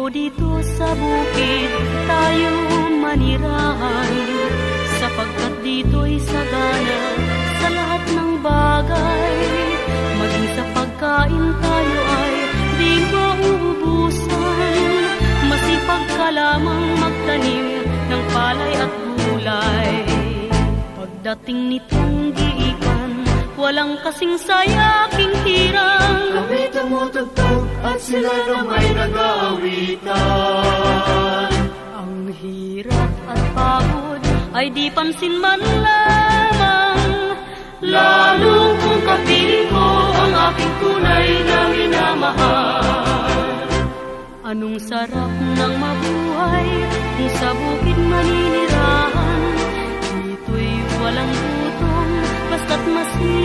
ko dito sa bukid tayo manirahan, sapagkat dito'y sagana sa lahat ng bagay. Maging sa pagkain tayo ay di mauubusan, masipag ka lamang magtanim ng palay at gulay. Pagdating nitong giikan, walang kasing saya aking hirang. Kami tumutugtog at sila na may nag-aawitan. Ang hirap at pagod ay di pansin man lamang, Lalo kung kapiling ko ang aking tunay na minamahal. anong sarap ng mabuhay kung sa bukid maninirahan. Dito'y walang gutom basta't masipag.